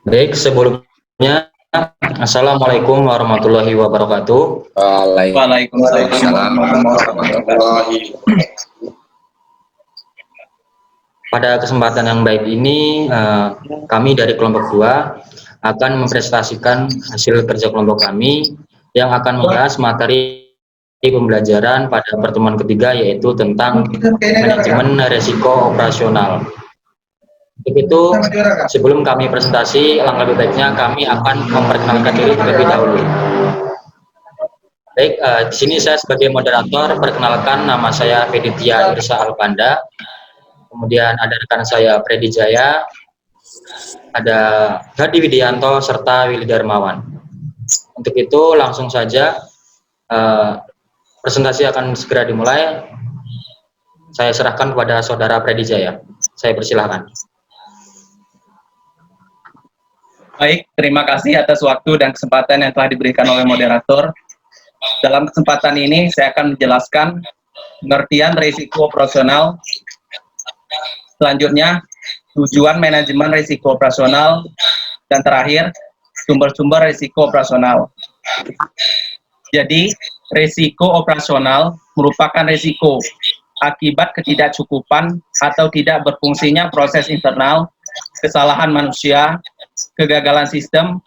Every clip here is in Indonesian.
Baik, sebelumnya, Assalamualaikum warahmatullahi wabarakatuh. Waalaikumsalam warahmatullahi. Pada kesempatan yang baik ini, kami dari kelompok 2 akan mempresentasikan hasil kerja kelompok kami yang akan membahas materi pembelajaran pada pertemuan ketiga, yaitu tentang manajemen resiko operasional. Untuk itu, sebelum kami presentasi, alangkah lebih baiknya kami akan memperkenalkan diri terlebih dahulu. Baik, di sini saya sebagai moderator, perkenalkan, nama saya Feditya Irsa Alpanda. Kemudian ada rekan saya Freddy Jaya, ada Hadi Widianto, serta Willy Darmawan. Untuk itu langsung saja presentasi akan segera dimulai. Saya serahkan kepada saudara Freddy Jaya. Saya persilahkan. Baik, terima kasih atas waktu dan kesempatan yang telah diberikan oleh moderator. Dalam kesempatan ini saya akan menjelaskan pengertian risiko operasional. Selanjutnya, tujuan manajemen risiko operasional, dan terakhir, sumber-sumber risiko operasional. Jadi, risiko operasional merupakan risiko akibat ketidakcukupan atau tidak berfungsinya proses internal, kesalahan manusia, kegagalan sistem,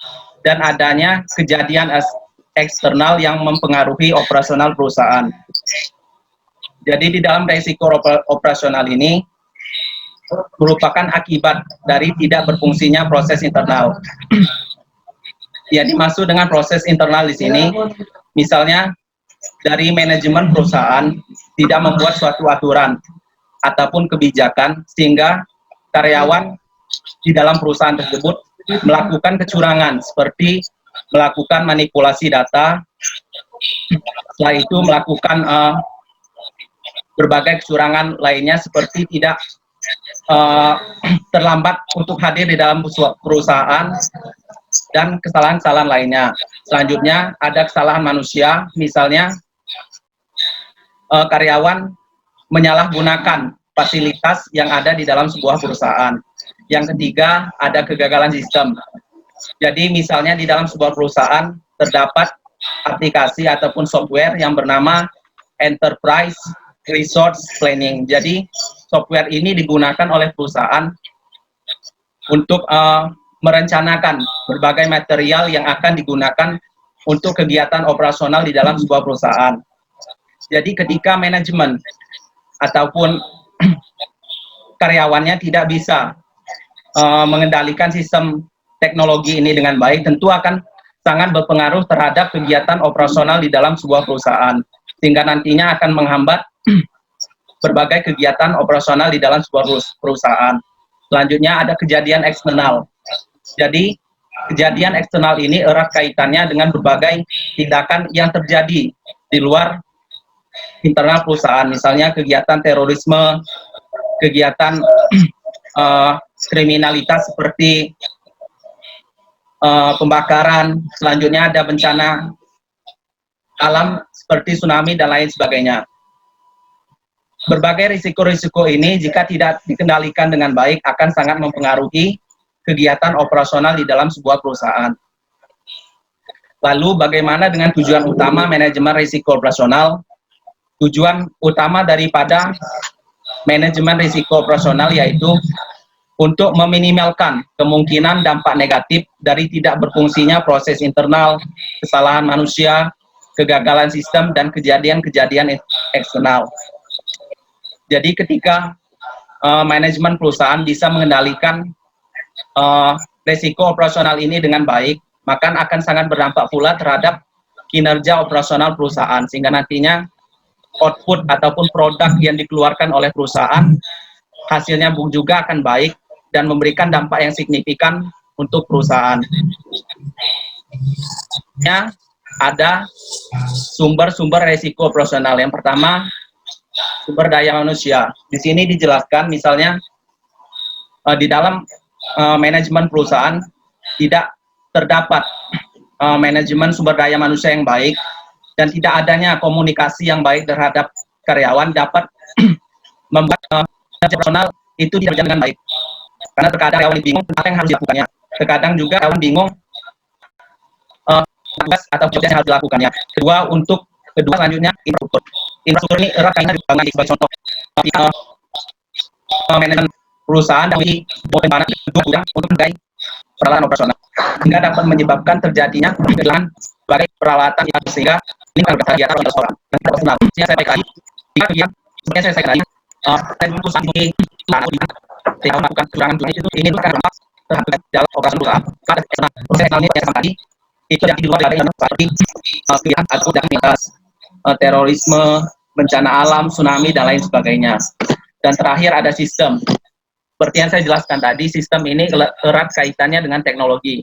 dan adanya kejadian eksternal yang mempengaruhi operasional perusahaan. Jadi di dalam risiko operasional ini merupakan akibat dari tidak berfungsinya proses internal. Yang dimaksud dengan proses internal di sini, misalnya dari manajemen perusahaan tidak membuat suatu aturan ataupun kebijakan sehingga karyawan di dalam perusahaan tersebut melakukan kecurangan seperti melakukan manipulasi data, setelah itu melakukan berbagai kecurangan lainnya seperti tidak terlambat untuk hadir di dalam perusahaan dan kesalahan-kesalahan lainnya. Selanjutnya ada kesalahan manusia, misalnya karyawan menyalahgunakan fasilitas yang ada di dalam sebuah perusahaan. Yang ketiga, ada kegagalan sistem. Jadi misalnya di dalam sebuah perusahaan terdapat aplikasi ataupun software yang bernama Enterprise Resource Planning. Jadi software ini digunakan oleh perusahaan untuk merencanakan berbagai material yang akan digunakan untuk kegiatan operasional di dalam sebuah perusahaan. Jadi ketika manajemen ataupun karyawannya tidak bisa mengendalikan sistem teknologi ini dengan baik, tentu akan sangat berpengaruh terhadap kegiatan operasional di dalam sebuah perusahaan, sehingga nantinya akan menghambat berbagai kegiatan operasional di dalam sebuah perusahaan. Selanjutnya ada kejadian eksternal. Jadi kejadian eksternal ini erat kaitannya dengan berbagai tindakan yang terjadi di luar internal perusahaan, misalnya kegiatan terorisme, kegiatan kriminalitas seperti pembakaran, selanjutnya ada bencana alam seperti tsunami dan lain sebagainya. Berbagai risiko-risiko ini jika tidak dikendalikan dengan baik akan sangat mempengaruhi kegiatan operasional di dalam sebuah perusahaan. Lalu bagaimana dengan tujuan utama manajemen risiko operasional? Tujuan utama daripada manajemen risiko operasional yaitu untuk meminimalkan kemungkinan dampak negatif dari tidak berfungsinya proses internal, kesalahan manusia, kegagalan sistem, dan kejadian-kejadian eksternal. Jadi ketika manajemen perusahaan bisa mengendalikan risiko operasional ini dengan baik, maka akan sangat berdampak pula terhadap kinerja operasional perusahaan, sehingga nantinya output ataupun produk yang dikeluarkan oleh perusahaan hasilnya juga akan baik dan memberikan dampak yang signifikan untuk perusahaan. Ya, ada sumber-sumber risiko operasional. Yang pertama, sumber daya manusia. Di sini dijelaskan misalnya di dalam manajemen perusahaan tidak terdapat manajemen sumber daya manusia yang baik dan tidak adanya komunikasi yang baik terhadap karyawan dapat membuat operasional itu tidak berjalan dengan baik. Karena terkadang karyawan bingung apa yang harus dilakukannya. terkadang juga kawan bingung tugas atau tugas yang harus dilakukannya. Kedua selanjutnya infrastruktur. Infrastruktur ini erat kaitannya dengan sebagai contoh manajemen perusahaan dan bagaimana gedung gudang untuk menggai peralatan operasional sehingga dapat menyebabkan terjadinya kehilangan sebagai peralatan sehingga ini akan kegiatan orang dan personal. Saya sampaikan lagi, sebenarnya saya sampaikan lagi, perusahaan ini tidak melakukan kecurangan itu ingin berdampak terhadap dalam operasi perusahaan. Pada proses ini yang sama tadi itu yang di luar dari seperti kegiatan atau aktivitas terorisme, bencana alam, tsunami dan lain sebagainya. Dan terakhir ada sistem. Seperti yang saya jelaskan tadi, sistem ini erat kaitannya dengan teknologi.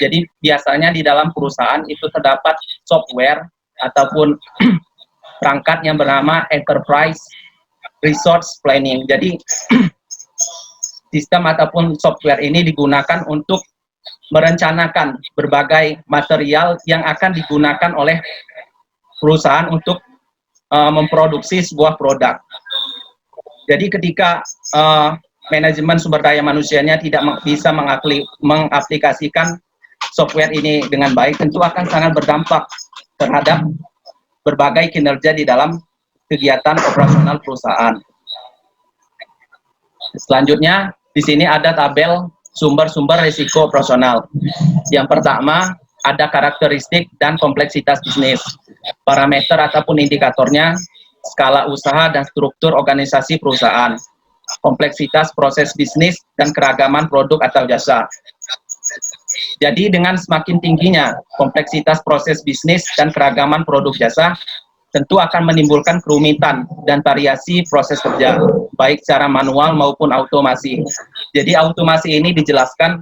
Jadi biasanya di dalam perusahaan itu terdapat software ataupun perangkat yang bernama Enterprise Resource Planning. Jadi sistem ataupun software ini digunakan untuk merencanakan berbagai material yang akan digunakan oleh perusahaan untuk memproduksi sebuah produk. Jadi ketika manajemen sumber daya manusianya tidak bisa mengaplikasikan software ini dengan baik, tentu akan sangat berdampak terhadap berbagai kinerja di dalam kegiatan operasional perusahaan. Selanjutnya, di sini ada tabel sumber-sumber risiko operasional. Yang pertama, ada karakteristik dan kompleksitas bisnis, parameter ataupun indikatornya, skala usaha dan struktur organisasi perusahaan, kompleksitas proses bisnis, dan keragaman produk atau jasa. Jadi dengan semakin tingginya kompleksitas proses bisnis dan keragaman produk jasa, tentu akan menimbulkan kerumitan dan variasi proses kerja, baik secara manual maupun automasi. Jadi automasi ini dijelaskan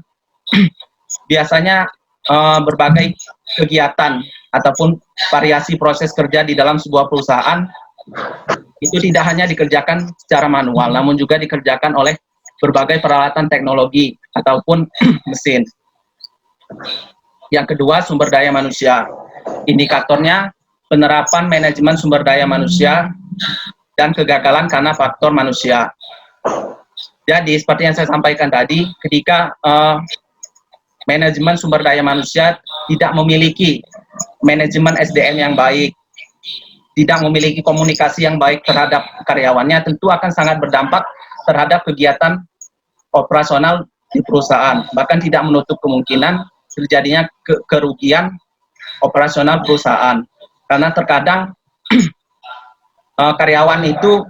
biasanya berbagai kegiatan ataupun variasi proses kerja di dalam sebuah perusahaan itu tidak hanya dikerjakan secara manual, namun juga dikerjakan oleh berbagai peralatan teknologi ataupun mesin. Yang kedua, sumber daya manusia. Indikatornya penerapan manajemen sumber daya manusia dan kegagalan karena faktor manusia. Jadi seperti yang saya sampaikan tadi, ketika manajemen sumber daya manusia tidak memiliki manajemen SDM yang baik, tidak memiliki komunikasi yang baik terhadap karyawannya, tentu akan sangat berdampak terhadap kegiatan operasional di perusahaan. Bahkan tidak menutup kemungkinan terjadinya kerugian operasional perusahaan. Karena terkadang karyawan itu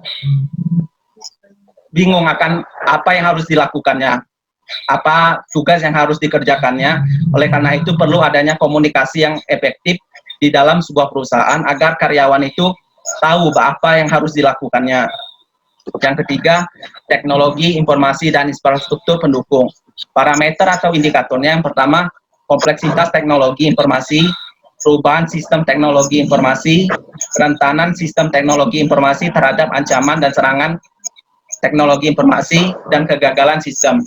bingung akan apa yang harus dilakukannya, apa tugas yang harus dikerjakannya. Oleh karena itu perlu adanya komunikasi yang efektif di dalam sebuah perusahaan agar karyawan itu tahu apa yang harus dilakukannya. Yang ketiga, teknologi, informasi, dan infrastruktur pendukung. Parameter atau indikatornya yang pertama, kompleksitas teknologi informasi, perubahan sistem teknologi informasi, kerentanan sistem teknologi informasi terhadap ancaman dan serangan teknologi informasi, dan kegagalan sistem.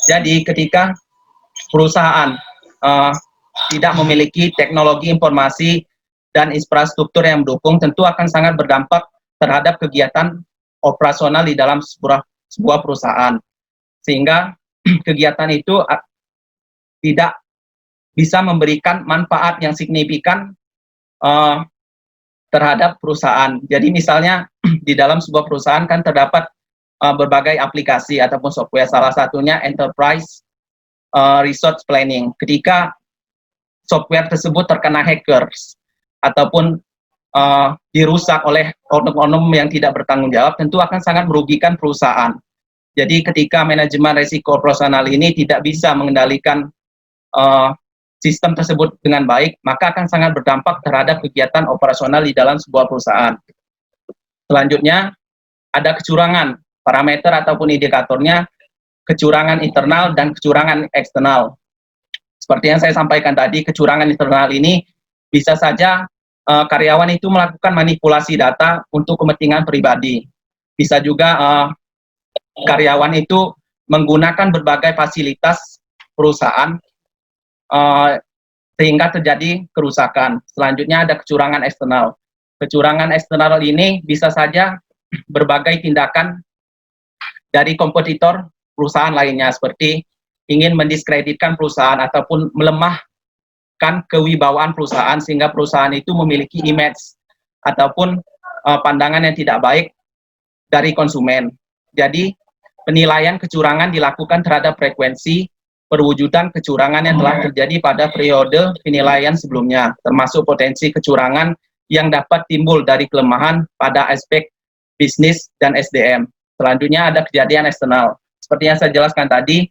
Jadi ketika perusahaan tidak memiliki teknologi informasi dan infrastruktur yang mendukung, tentu akan sangat berdampak terhadap kegiatan operasional di dalam sebuah perusahaan. Sehingga kegiatan itu tidak bisa memberikan manfaat yang signifikan terhadap perusahaan. Jadi misalnya di dalam sebuah perusahaan kan terdapat berbagai aplikasi ataupun software, salah satunya Enterprise Resource Planning. Ketika software tersebut terkena hackers ataupun dirusak oleh oknum-oknum yang tidak bertanggung jawab, tentu akan sangat merugikan perusahaan. Jadi ketika manajemen risiko operasional ini tidak bisa mengendalikan sistem tersebut dengan baik, maka akan sangat berdampak terhadap kegiatan operasional di dalam sebuah perusahaan. Selanjutnya, ada kecurangan, parameter ataupun indikatornya, kecurangan internal dan kecurangan eksternal. Seperti yang saya sampaikan tadi, kecurangan internal ini bisa saja karyawan itu melakukan manipulasi data untuk kepentingan pribadi. Bisa juga karyawan itu menggunakan berbagai fasilitas perusahaan sehingga terjadi kerusakan. Selanjutnya ada kecurangan eksternal. Kecurangan eksternal ini bisa saja berbagai tindakan dari kompetitor perusahaan lainnya, seperti ingin mendiskreditkan perusahaan ataupun melemahkan kewibawaan perusahaan sehingga perusahaan itu memiliki image ataupun pandangan yang tidak baik dari konsumen. Jadi penilaian kecurangan dilakukan terhadap frekuensi perwujudan kecurangan yang telah terjadi pada periode penilaian sebelumnya, termasuk potensi kecurangan yang dapat timbul dari kelemahan pada aspek bisnis dan SDM. Selanjutnya ada kejadian eksternal. Seperti yang saya jelaskan tadi,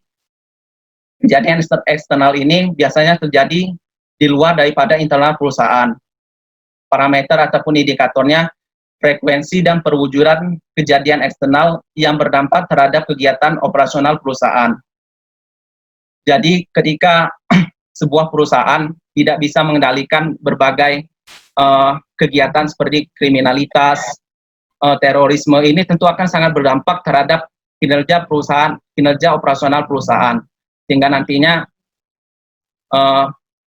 kejadian eksternal ini biasanya terjadi di luar daripada internal perusahaan. Parameter ataupun indikatornya frekuensi dan perwujudan kejadian eksternal yang berdampak terhadap kegiatan operasional perusahaan. Jadi ketika sebuah perusahaan tidak bisa mengendalikan berbagai kegiatan seperti kriminalitas, terorisme, ini tentu akan sangat berdampak terhadap kinerja perusahaan, kinerja operasional perusahaan, sehingga nantinya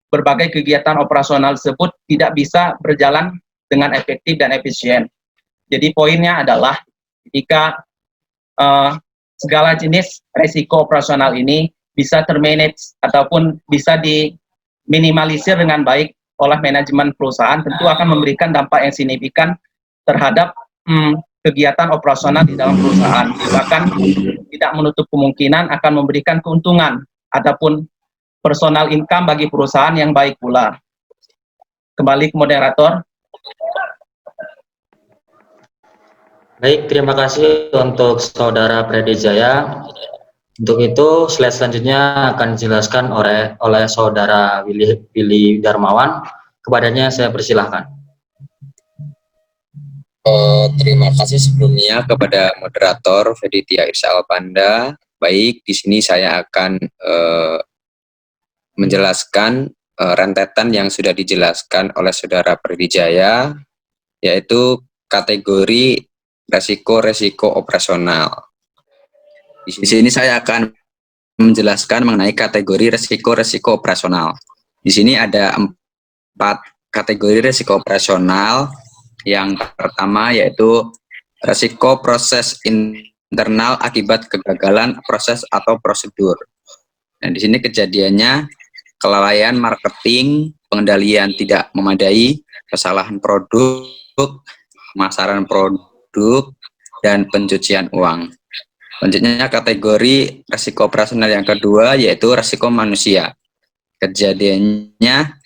berbagai kegiatan operasional tersebut tidak bisa berjalan dengan efektif dan efisien. Jadi poinnya adalah ketika segala jenis resiko operasional ini bisa termanage ataupun bisa diminimalisir dengan baik oleh manajemen perusahaan, tentu akan memberikan dampak yang signifikan terhadap kegiatan operasional di dalam perusahaan. Bahkan tidak menutup kemungkinan akan memberikan keuntungan ataupun personal income bagi perusahaan yang baik pula. Kembali ke moderator. Baik, terima kasih untuk Saudara Freddy Jaya. Untuk itu, slide selanjutnya akan dijelaskan oleh Saudara Willy Darmawan. Kepadanya saya persilahkan. Terima kasih sebelumnya kepada moderator Feditia Irsa Alpanda. Baik, di sini saya akan menjelaskan rentetan yang sudah dijelaskan oleh Saudara Freddy Jaya, yaitu kategori resiko-resiko operasional. Di sini saya akan menjelaskan mengenai kategori resiko-resiko operasional. Di sini ada 4 kategori resiko operasional. Yang pertama yaitu resiko proses internal akibat kegagalan proses atau prosedur. Dan di sini kejadiannya kelalaian marketing, pengendalian tidak memadai, kesalahan produk, pemasaran produk, dan pencucian uang. Selanjutnya kategori resiko operasional yang kedua yaitu resiko manusia. Kejadiannya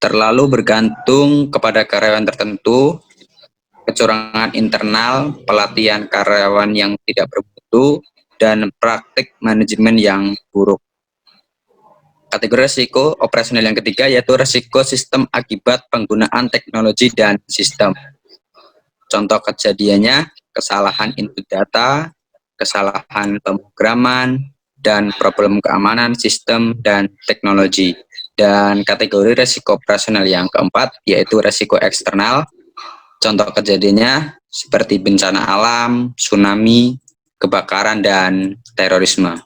terlalu bergantung kepada karyawan tertentu, kecurangan internal, pelatihan karyawan yang tidak bermutu, dan praktik manajemen yang buruk. Kategori resiko operasional yang ketiga yaitu resiko sistem akibat penggunaan teknologi dan sistem. Contoh kejadiannya kesalahan input data, kesalahan pemrograman, dan problem keamanan sistem dan teknologi. Dan kategori resiko operasional yang keempat yaitu resiko eksternal. Contoh kejadiannya seperti bencana alam, tsunami, kebakaran, dan terorisme.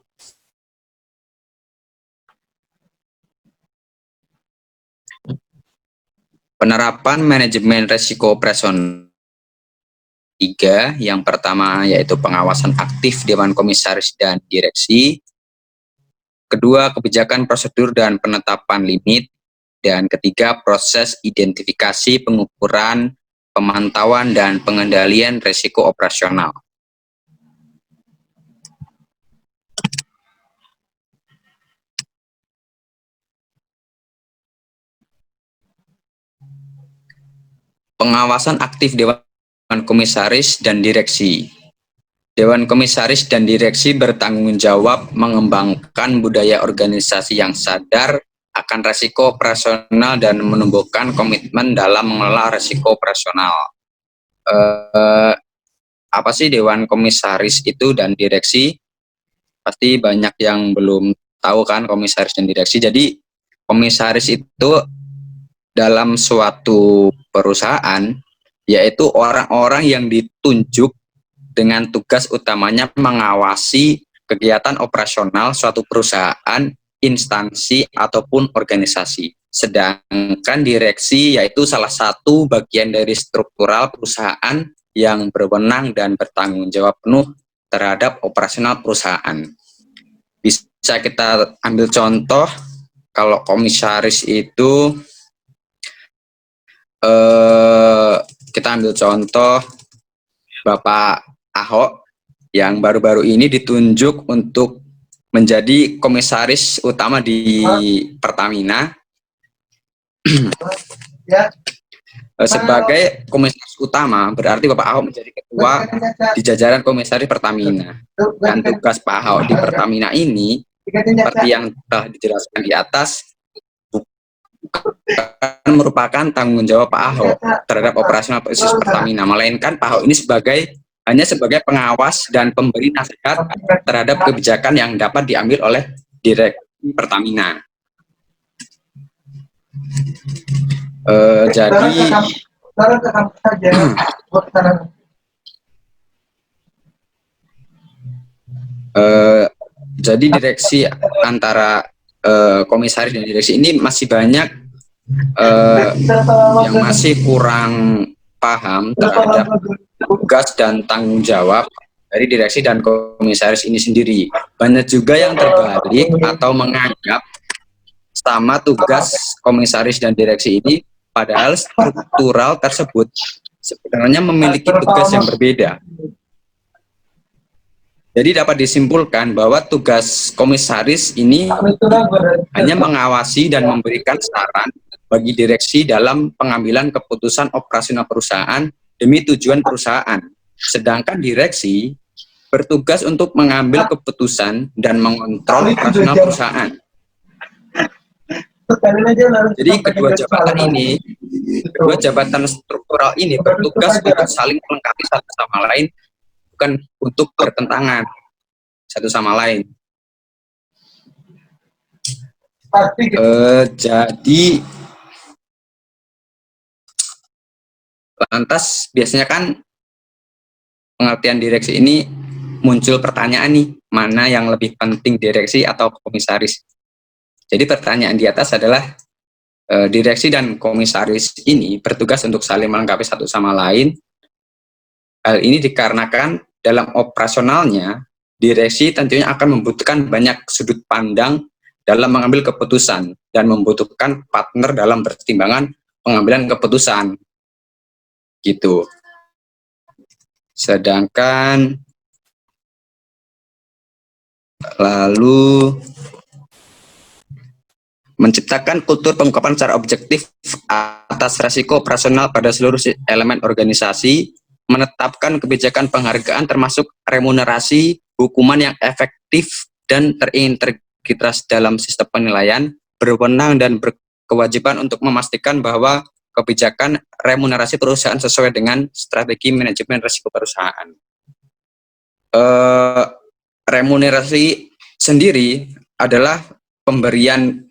Penerapan manajemen resiko operasional 3, yang pertama yaitu pengawasan aktif Dewan Komisaris dan Direksi, kedua kebijakan prosedur dan penetapan limit, dan ketiga proses identifikasi, pengukuran, pemantauan, dan pengendalian resiko operasional. Pengawasan aktif Dewan Komisaris dan Direksi. Dewan Komisaris dan Direksi bertanggung jawab mengembangkan budaya organisasi yang sadar akan resiko operasional dan menumbuhkan komitmen dalam mengelola resiko operasional. Apa sih Dewan Komisaris itu dan Direksi? Pasti banyak yang belum tahu kan komisaris dan direksi. Jadi komisaris itu dalam suatu perusahaan yaitu orang-orang yang ditunjuk dengan tugas utamanya mengawasi kegiatan operasional suatu perusahaan, instansi, ataupun organisasi. Sedangkan direksi yaitu salah satu bagian dari struktural perusahaan yang berwenang dan bertanggung jawab penuh terhadap operasional perusahaan. Bisa kita ambil contoh, kalau komisaris itu kita ambil contoh Bapak Ahok yang baru-baru ini ditunjuk untuk menjadi komisaris utama di Pertamina. Sebagai komisaris utama berarti Bapak Ahok menjadi ketua di jajaran komisaris Pertamina. Dan tugas Pak Ahok di Pertamina ini seperti yang telah dijelaskan di atas, bukan merupakan tanggung jawab Pak Ahok terhadap operasional bisnis Pertamina, melainkan Pak Ahok ini hanya sebagai pengawas dan pemberi nasihat terhadap kebijakan yang dapat diambil oleh Direksi Pertamina. Jadi direksi antara komisaris dan direksi ini masih banyak yang masih kurang paham terhadap tugas dan tanggung jawab dari direksi dan komisaris ini sendiri. Banyak juga yang terbalik atau menganggap sama tugas komisaris dan direksi ini, padahal struktural tersebut sebenarnya memiliki tugas yang berbeda. Jadi dapat disimpulkan bahwa tugas komisaris ini hanya mengawasi dan memberikan saran bagi direksi dalam pengambilan keputusan operasional perusahaan demi tujuan perusahaan. Sedangkan direksi bertugas untuk mengambil keputusan dan mengontrol operasional perusahaan. Jadi kedua jabatan struktural ini bertugas untuk saling melengkapi satu sama lain, bukan untuk bertentangan satu sama lain. Jadi lantas biasanya kan pengertian direksi ini muncul pertanyaan nih, mana yang lebih penting, direksi atau komisaris? Jadi pertanyaan di atas adalah direksi dan komisaris ini bertugas untuk saling melengkapi satu sama lain. Hal ini dikarenakan dalam operasionalnya direksi tentunya akan membutuhkan banyak sudut pandang dalam mengambil keputusan dan membutuhkan partner dalam pertimbangan pengambilan keputusan. Gitu. Sedangkan lalu menciptakan kultur pengungkapan secara objektif atas resiko operasional pada seluruh elemen organisasi, menetapkan kebijakan penghargaan termasuk remunerasi, hukuman yang efektif dan terintegritas dalam sistem penilaian, berwenang dan berkewajiban untuk memastikan bahwa kebijakan remunerasi perusahaan sesuai dengan strategi manajemen risiko perusahaan. Remunerasi sendiri adalah pemberian,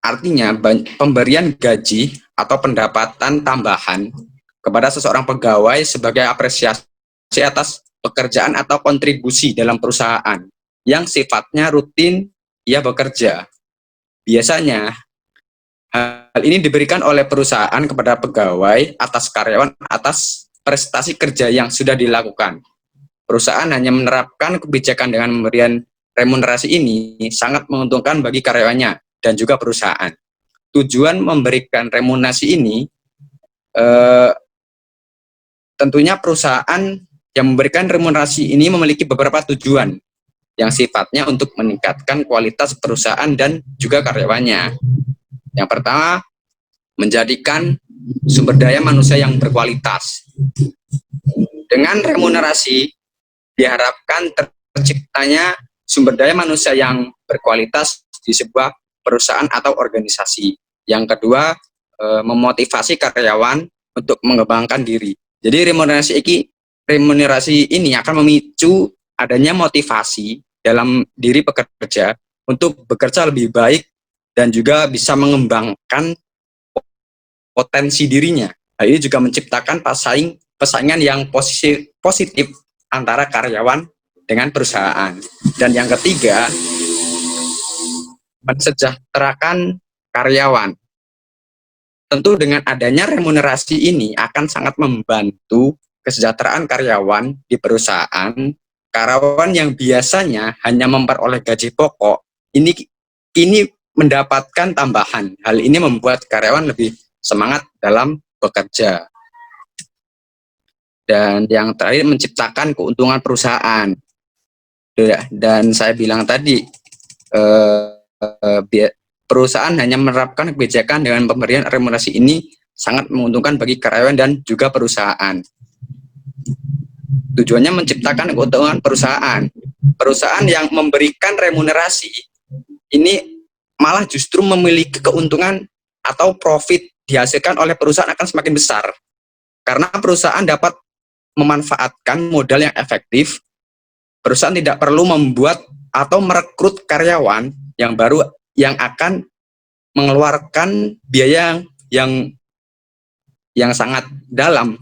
artinya pemberian gaji atau pendapatan tambahan kepada seseorang pegawai sebagai apresiasi atas pekerjaan atau kontribusi dalam perusahaan yang sifatnya rutin ia bekerja. Biasanya hal ini diberikan oleh perusahaan kepada pegawai atas karyawan atas prestasi kerja yang sudah dilakukan. Perusahaan hanya menerapkan kebijakan dengan pemberian remunerasi ini sangat menguntungkan bagi karyawannya dan juga perusahaan. Tujuan memberikan remunerasi ini tentunya perusahaan yang memberikan remunerasi ini memiliki beberapa tujuan yang sifatnya untuk meningkatkan kualitas perusahaan dan juga karyawannya. Yang pertama, menjadikan sumber daya manusia yang berkualitas. Dengan remunerasi diharapkan terciptanya sumber daya manusia yang berkualitas di sebuah perusahaan atau organisasi. Yang kedua, memotivasi karyawan untuk mengembangkan diri. Jadi remunerasi ini akan memicu adanya motivasi dalam diri pekerja untuk bekerja lebih baik dan juga bisa mengembangkan potensi dirinya. Hal ini juga menciptakan persaingan yang positif antara karyawan dengan perusahaan. Dan yang ketiga, mensejahterakan karyawan. Tentu dengan adanya remunerasi ini akan sangat membantu kesejahteraan karyawan di perusahaan karyawan yang biasanya hanya memperoleh gaji pokok ini mendapatkan tambahan. Hal ini membuat karyawan lebih semangat dalam bekerja. Dan yang terakhir, menciptakan keuntungan perusahaan. Dan saya bilang tadi, perusahaan hanya menerapkan kebijakan dengan pemberian remunerasi ini sangat menguntungkan bagi karyawan dan juga perusahaan. Tujuannya menciptakan keuntungan perusahaan. Perusahaan yang memberikan remunerasi ini malah justru memiliki keuntungan atau profit dihasilkan oleh perusahaan akan semakin besar. Karena perusahaan dapat memanfaatkan modal yang efektif, perusahaan tidak perlu membuat atau merekrut karyawan yang baru yang akan mengeluarkan biaya yang sangat dalam.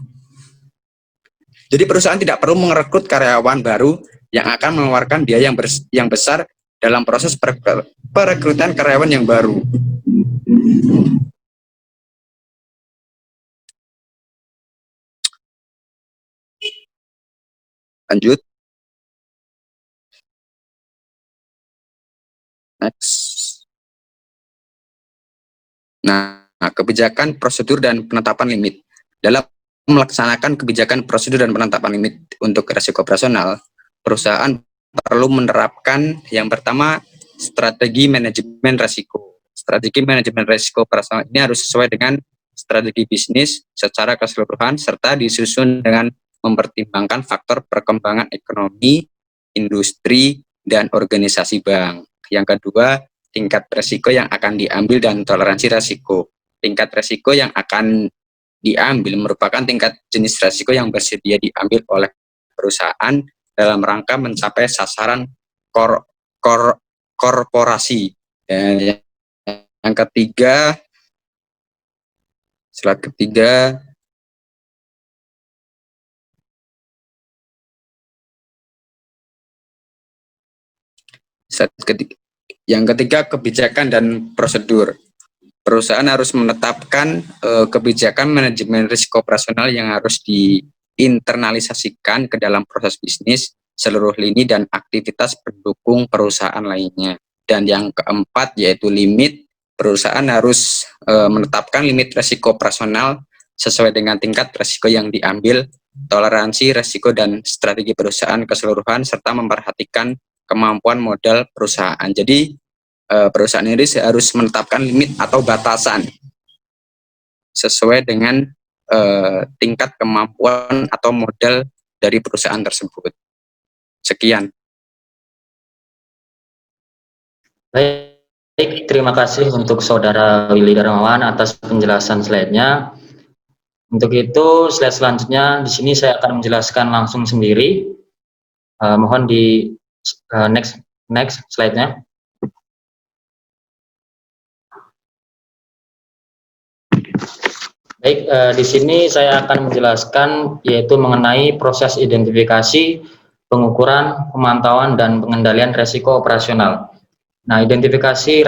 Jadi perusahaan tidak perlu merekrut karyawan baru yang akan mengeluarkan biaya yang besar dalam proses perekrutan karyawan yang baru. Lanjut. Next. Nah, kebijakan, prosedur, dan penetapan limit. Dalam melaksanakan kebijakan, prosedur, dan penetapan limit untuk resiko operasional, perusahaan perlu menerapkan yang pertama, strategi manajemen resiko. Strategi manajemen resiko operasional ini harus sesuai dengan strategi bisnis secara keseluruhan serta disusun dengan mempertimbangkan faktor perkembangan ekonomi, industri, dan organisasi bank. Yang kedua, tingkat resiko yang akan diambil dan toleransi resiko. Tingkat resiko yang akan diambil merupakan tingkat jenis resiko yang bersedia diambil oleh perusahaan dalam rangka mencapai sasaran korporasi. Dan yang ketiga, slide ketiga, yang ketiga, kebijakan dan prosedur. Perusahaan harus menetapkan kebijakan manajemen risiko operasional yang harus diinternalisasikan ke dalam proses bisnis, seluruh lini dan aktivitas pendukung perusahaan lainnya. Dan yang keempat yaitu limit. Perusahaan harus menetapkan limit risiko operasional sesuai dengan tingkat risiko yang diambil, toleransi risiko dan strategi perusahaan keseluruhan serta memperhatikan kemampuan modal perusahaan. Jadi perusahaan ini harus menetapkan limit atau batasan sesuai dengan tingkat kemampuan atau modal dari perusahaan tersebut. Sekian. Baik, terima kasih untuk Saudara Willy Darmawan atas penjelasan slide-nya. Untuk itu, slide selanjutnya di sini saya akan menjelaskan langsung sendiri. Mohon di next slide-nya. Baik, di sini saya akan menjelaskan yaitu mengenai proses identifikasi, pengukuran, pemantauan, dan pengendalian resiko operasional. Nah, identifikasi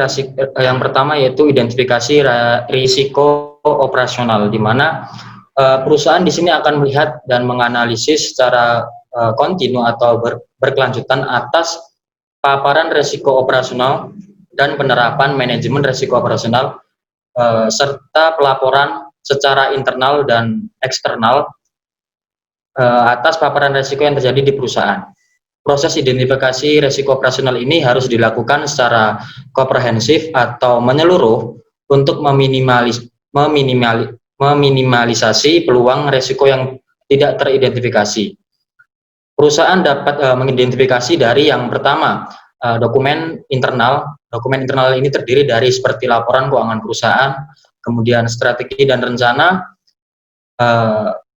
yang pertama yaitu identifikasi risiko operasional, di mana perusahaan di sini akan melihat dan menganalisis secara kontinu atau berkelanjutan atas paparan risiko operasional dan penerapan manajemen risiko operasional serta pelaporan secara internal dan eksternal atas paparan risiko yang terjadi di perusahaan. Proses identifikasi risiko operasional ini harus dilakukan secara komprehensif atau menyeluruh untuk meminimalisasi peluang risiko yang tidak teridentifikasi. Perusahaan dapat mengidentifikasi dari yang pertama, dokumen internal. Dokumen internal ini terdiri dari seperti laporan keuangan perusahaan, kemudian strategi dan rencana,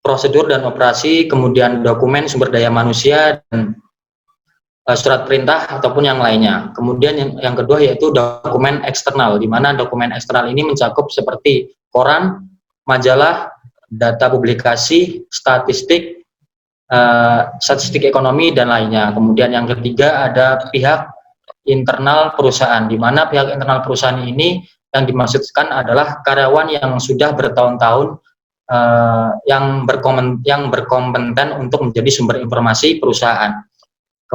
prosedur dan operasi, kemudian dokumen sumber daya manusia, dan surat perintah ataupun yang lainnya. Kemudian yang kedua yaitu dokumen eksternal, di mana dokumen eksternal ini mencakup seperti koran, majalah, data publikasi, statistik ekonomi, dan lainnya. Kemudian yang ketiga ada pihak internal perusahaan, di mana pihak internal perusahaan ini yang dimaksudkan adalah karyawan yang sudah bertahun-tahun yang berkompeten untuk menjadi sumber informasi perusahaan.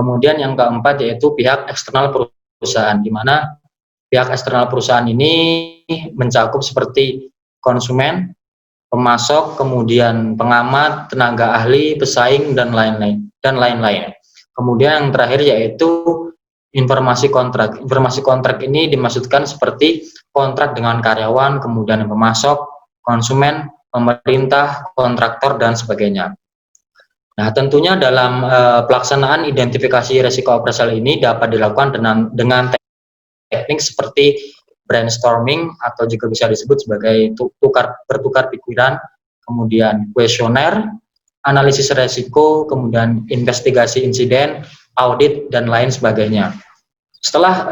Kemudian yang keempat yaitu pihak eksternal perusahaan, di mana pihak eksternal perusahaan ini mencakup seperti konsumen, pemasok, kemudian pengamat, tenaga ahli, pesaing, dan lain-lain. Kemudian yang terakhir yaitu informasi kontrak. Informasi kontrak ini dimaksudkan seperti kontrak dengan karyawan, kemudian pemasok, konsumen, pemerintah, kontraktor, dan sebagainya. Nah, tentunya dalam pelaksanaan identifikasi risiko operasional ini dapat dilakukan dengan teknik seperti brainstorming atau juga bisa disebut sebagai bertukar pikiran, kemudian kuesioner, analisis risiko, kemudian investigasi insiden, audit, dan lain sebagainya. Setelah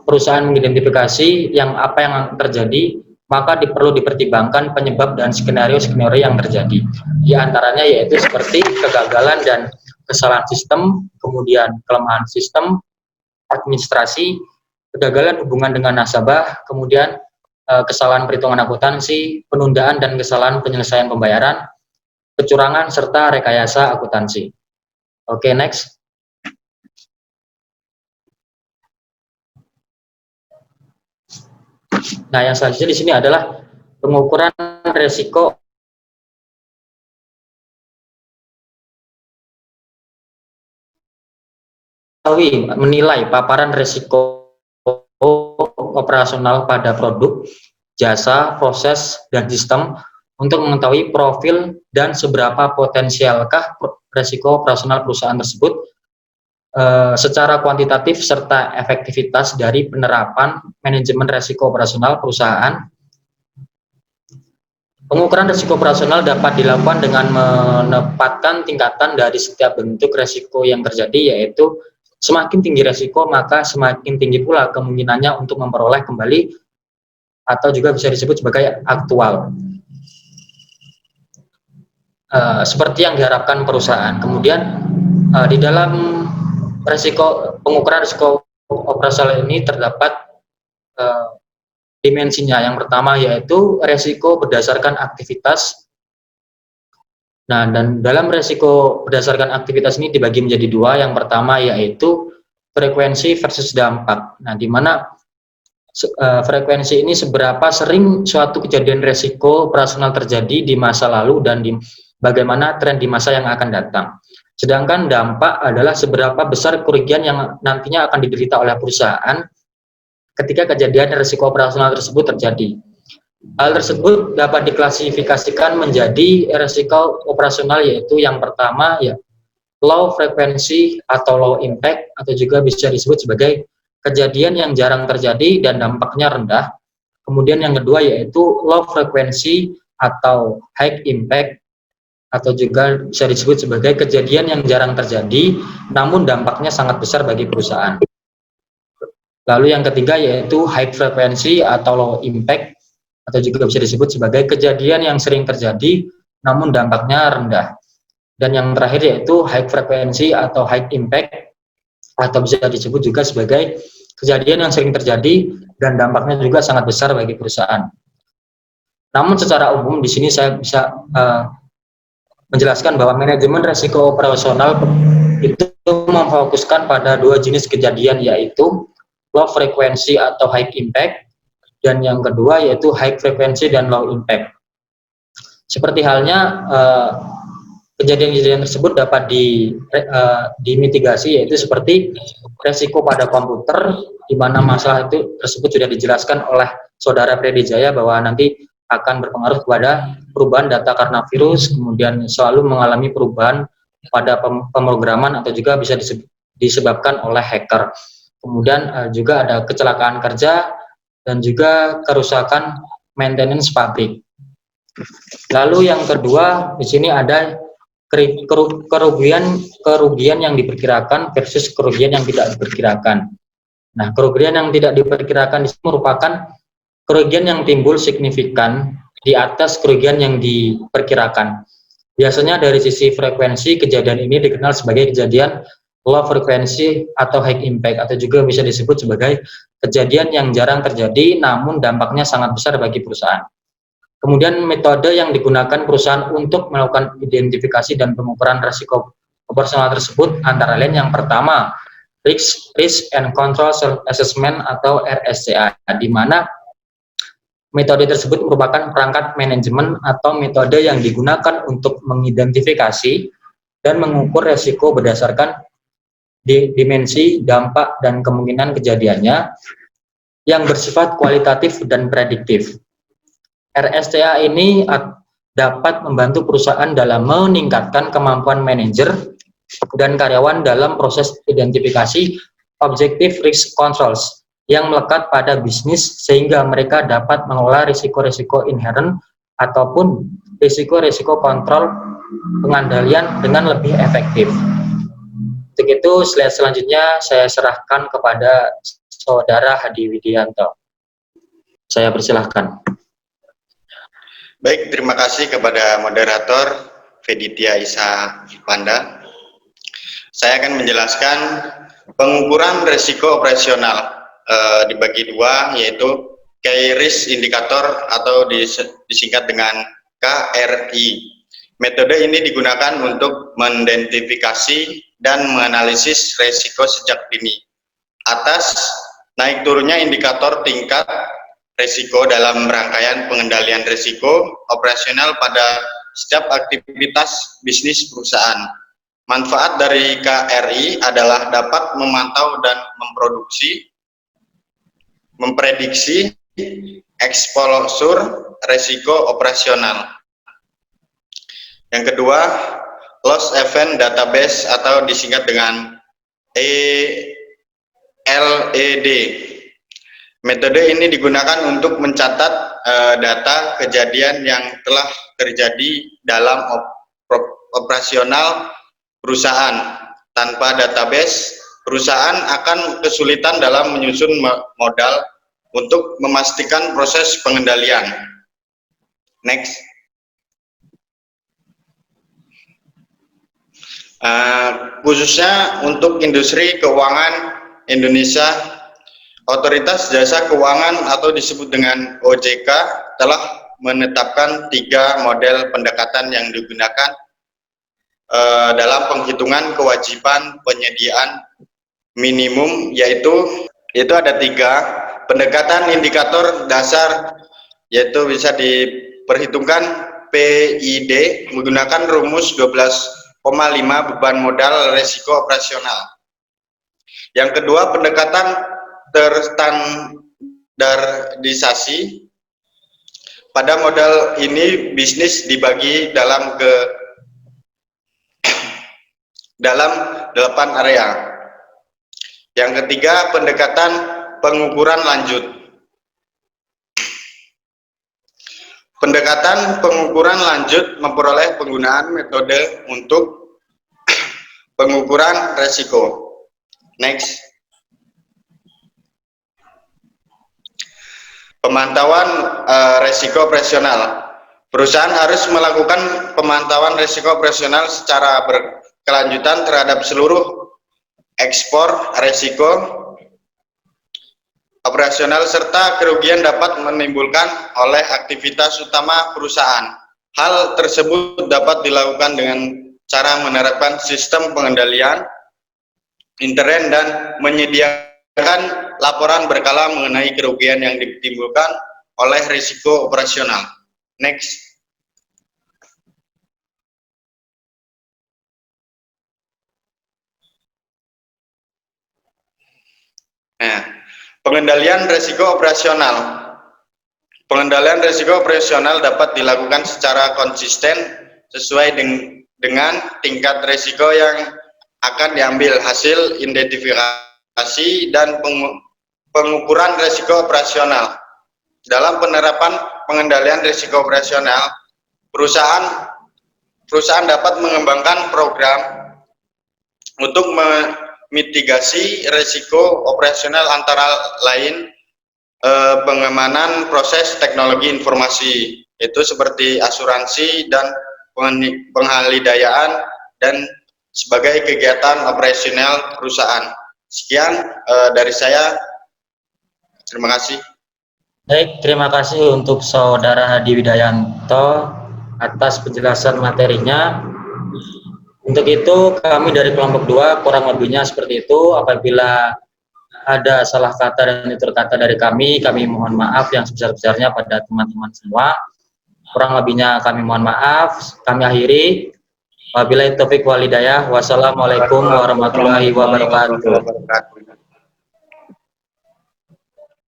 perusahaan mengidentifikasi apa yang terjadi, maka perlu dipertimbangkan penyebab dan skenario-skenario yang terjadi. Di antaranya yaitu seperti kegagalan dan kesalahan sistem, kemudian kelemahan sistem, administrasi, kegagalan hubungan dengan nasabah, kemudian kesalahan perhitungan akuntansi, penundaan dan kesalahan penyelesaian pembayaran, kecurangan, serta rekayasa akuntansi. Oke, next. Nah, yang selanjutnya di sini adalah pengukuran risiko menilai paparan risiko operasional pada produk, jasa, proses, dan sistem untuk mengetahui profil dan seberapa potensialkah risiko operasional perusahaan tersebut secara kuantitatif serta efektivitas dari penerapan manajemen risiko operasional perusahaan. Pengukuran risiko operasional dapat dilakukan dengan menempatkan tingkatan dari setiap bentuk risiko yang terjadi, yaitu semakin tinggi risiko maka semakin tinggi pula kemungkinannya untuk memperoleh kembali atau juga bisa disebut sebagai aktual. Seperti yang diharapkan perusahaan. Kemudian di dalam pengukuran risiko operasional ini terdapat dimensinya. Yang pertama yaitu risiko berdasarkan aktivitas. Nah, dan dalam risiko berdasarkan aktivitas ini dibagi menjadi dua. Yang pertama yaitu frekuensi versus dampak. Nah, di mana frekuensi ini seberapa sering suatu kejadian risiko operasional terjadi di masa lalu dan bagaimana tren di masa yang akan datang. Sedangkan dampak adalah seberapa besar kerugian yang nantinya akan diderita oleh perusahaan ketika kejadian risiko operasional tersebut terjadi. Hal tersebut dapat diklasifikasikan menjadi risiko operasional, yaitu yang pertama ya low frequency atau low impact, atau juga bisa disebut sebagai kejadian yang jarang terjadi dan dampaknya rendah. Kemudian yang kedua yaitu low frequency atau high impact, atau juga bisa disebut sebagai kejadian yang jarang terjadi namun dampaknya sangat besar bagi perusahaan. Lalu yang ketiga yaitu high frequency atau low impact, atau juga bisa disebut sebagai kejadian yang sering terjadi namun dampaknya rendah. Dan yang terakhir yaitu high frequency atau high impact, atau bisa disebut juga sebagai kejadian yang sering terjadi dan dampaknya juga sangat besar bagi perusahaan. Namun secara umum di sini saya bisa menjelaskan bahwa manajemen risiko operasional itu memfokuskan pada dua jenis kejadian, yaitu low frequency atau high impact, dan yang kedua yaitu high frequency dan low impact. Seperti halnya kejadian-kejadian tersebut dapat dimitigasi, yaitu seperti risiko pada komputer, di mana masalah tersebut sudah dijelaskan oleh Saudara Freddy Jaya bahwa nanti akan berpengaruh kepada perubahan data karena virus, kemudian selalu mengalami perubahan pada pemrograman atau juga bisa disebabkan oleh hacker. Kemudian juga ada kecelakaan kerja dan juga kerusakan maintenance pabrik. Lalu yang kedua di sini ada kerugian yang diperkirakan versus kerugian yang tidak diperkirakan. Nah, kerugian yang tidak diperkirakan itu merupakan kerugian yang timbul signifikan di atas kerugian yang diperkirakan. Biasanya dari sisi frekuensi, kejadian ini dikenal sebagai kejadian low frequency atau high impact, atau juga bisa disebut sebagai kejadian yang jarang terjadi namun dampaknya sangat besar bagi perusahaan. Kemudian metode yang digunakan perusahaan untuk melakukan identifikasi dan pengukuran risiko operasional tersebut antara lain yang pertama, Risk and Control Assessment atau RSCA, di mana metode tersebut merupakan perangkat manajemen atau metode yang digunakan untuk mengidentifikasi dan mengukur resiko berdasarkan dimensi, dampak, dan kemungkinan kejadiannya yang bersifat kualitatif dan prediktif. RSCA ini dapat membantu perusahaan dalam meningkatkan kemampuan manajer dan karyawan dalam proses identifikasi objektif risk controls yang melekat pada bisnis sehingga mereka dapat mengelola risiko-risiko inherent ataupun risiko-risiko kontrol pengendalian dengan lebih efektif. Untuk itu, slide selanjutnya saya serahkan kepada Saudara Hadi Widianto. Saya persilahkan. Baik, terima kasih kepada moderator Feditia Isa Panda. Saya akan menjelaskan pengukuran risiko operasional dibagi dua, yaitu Key Risk Indicator atau disingkat dengan KRI. Metode ini digunakan untuk mengidentifikasi dan menganalisis risiko sejak dini atas naik turunnya indikator tingkat risiko dalam rangkaian pengendalian risiko operasional pada setiap aktivitas bisnis perusahaan. Manfaat dari KRI adalah dapat memantau dan memprediksi eksposur risiko operasional. Yang kedua, Loss Event Database atau disingkat dengan LED. Metode ini digunakan untuk mencatat data kejadian yang telah terjadi dalam operasional perusahaan. Tanpa database, perusahaan akan kesulitan dalam menyusun modal untuk memastikan proses pengendalian. Next. Khususnya untuk industri keuangan Indonesia, Otoritas Jasa Keuangan atau disebut dengan OJK telah menetapkan 3 model pendekatan yang digunakan dalam penghitungan kewajiban penyediaan minimum, yaitu ada 3. Pendekatan indikator dasar, yaitu bisa diperhitungkan PID menggunakan rumus 12,5 beban modal risiko operasional. Yang kedua, pendekatan terstandarisasi. Pada modal ini bisnis dibagi dalam 8 area. Yang ketiga, pendekatan pengukuran lanjut. Pendekatan pengukuran lanjut memperoleh penggunaan metode untuk pengukuran risiko. Next. Pemantauan risiko operasional. Perusahaan harus melakukan pemantauan risiko operasional secara berkelanjutan terhadap seluruh ekspor risiko operasional serta kerugian dapat menimbulkan oleh aktivitas utama perusahaan. Hal tersebut dapat dilakukan dengan cara menerapkan sistem pengendalian intern dan menyediakan laporan berkala mengenai kerugian yang ditimbulkan oleh risiko operasional. Next. Nah, pengendalian risiko operasional. Pengendalian risiko operasional dapat dilakukan secara konsisten sesuai dengan tingkat risiko yang akan diambil. Hasil identifikasi dan pengukuran risiko operasional. Dalam penerapan pengendalian risiko operasional, perusahaan dapat mengembangkan program untuk memitigasi risiko operasional antara lain pengamanan proses teknologi informasi, itu seperti asuransi dan penghalidayaan dan sebagai kegiatan operasional perusahaan. Sekian dari saya. Terima kasih. Baik, terima kasih untuk Saudara Hadi Widianto atas penjelasan materinya. Untuk itu kami dari kelompok 2 kurang lebihnya seperti itu. Apabila ada salah kata dan tutur kata dari kami mohon maaf yang sebesar-besarnya pada teman-teman semua. Kurang lebihnya kami mohon maaf. Kami akhiri. Wabillahi taufiq wal hidayah. Wassalamualaikum warahmatullahi wabarakatuh.